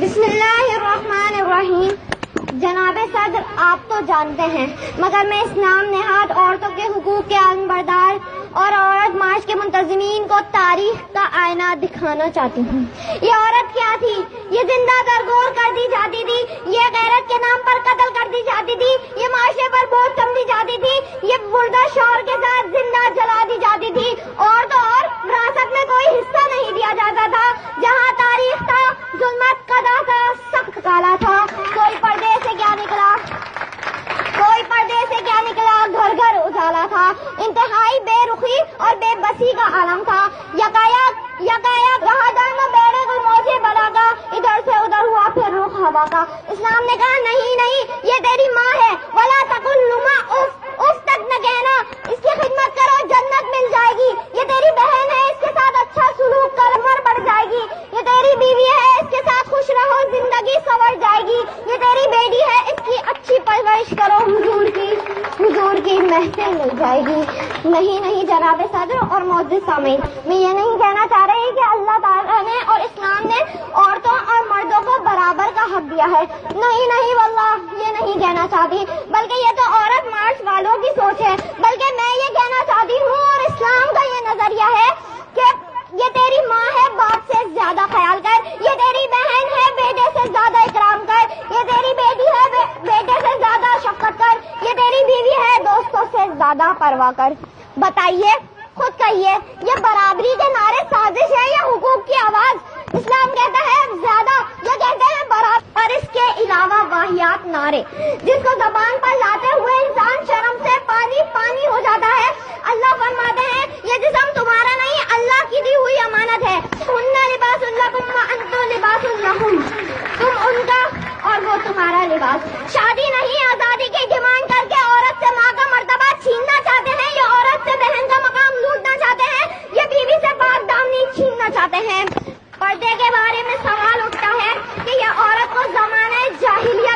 بسم اللہ الرحمن الرحیم. جناب صدر، آپ تو جانتے ہیں مگر میں اس نام نہاد عورتوں کے حقوق کے علمبردار اور عورت مارچ کے منتظمین کو تاریخ کا آئینہ دکھانا چاہتی ہوں. یہ عورت کیا تھی؟ یہ زندہ درگور کر دی جاتی تھی، یہ غیرت کے نام پر قتل کر دی جاتی تھی، یہ معاشرے پر بوجھ سمجھی جاتی تھی، یہ مردہ شوہر کے ساتھ زندہ جلا دی جاتی تھی، اور تو اور وراثت میں کوئی حصہ نہیں دیا جاتا تھا. جہاں تاریخ تھا ظلمت قضا تھا، سخت کالا تھا. کوئی پردے سے کیا نکلا، کوئی پردے سے کیا نکلا، گھر گھر اجالا تھا. انتہائی بے رخی اور بے بسی کا عالم تھا. یکایک رہا درم بیڑے گل موجے بلا کا، ادھر سے ادھر ہوا پھر رخ ہوا کا. اسلام نے کہا نہیں، یہ تیری ماں ہے، ولا تقل لما اف تک نہ کہنا، اس کی خدمت کرو جنت مل جائے گی. یہ تیری بہن ہے، اس کے ساتھ اچھا سلوک کر عمر بڑھ جائے گی. یہ تیری بیوی ہے، اس کے ساتھ خوش رہو زندگی سنور جائے گی. یہ تیری بیٹی ہے، اس کی اچھی پرورش کرو حضور کی محفل مل جائے گی. نہیں جناب صدر اور معزز سامعین، میں یہ نہیں کہنا چاہ رہی کہ اللہ تعالیٰ نے اور اسلام نے عورتوں اور مردوں کو برابر کا حق دیا ہے. نہیں واللہ یہ نہیں کہنا چاہتی، بلکہ یہ تو عورت مارچ والوں کی سوچ ہے. بلکہ میں یہ کہنا چاہتی ہوں اور اسلام کا یہ نظریہ ہے کہ یہ تیری ماں ہے، باپ سے زیادہ خیال کر. یہ تیری بہن ہے، بیٹے سے زیادہ اکرام کر. یہ تیری بیٹی ہے، بیٹے سے زیادہ شفقت کر. یہ تیری بیوی ہے، دوستوں سے زیادہ پرواہ کر. بتائیے، خود کہیے، یہ برابری کے نعرے سازش ہے یا حقوق کی آواز؟ اسلام کہتا ہے زیادہ، یہ کہتے ہیں برابر، اور اس کے علاوہ واہیات نعرے جس کو زبان پر لاتے ہوئے انسان شرم سے پانی ہو جاتا ہے. اللہ فرماتے ہیں یہ جسم تمہارا نہیں، اللہ کی دی ہوئی امانت ہے. ہن لباس لکم وانتم لباس لہم، تم ان کا اور وہ تمہارا لباس. شادی نہیں، آزادی کی ڈیمانڈ کر کے عورت سے ماں کا مرتبہ چھیننا چاہتے ہیں، یہ عورت سے بہن کا مقام لوٹنا چاہتے ہیں، یہ بیوی سے پاک دامنی چھیننا چاہتے ہیں. پردے کے بارے میں سوال اٹھتا ہے کہ یہ عورت کو زمانہ جاہلیت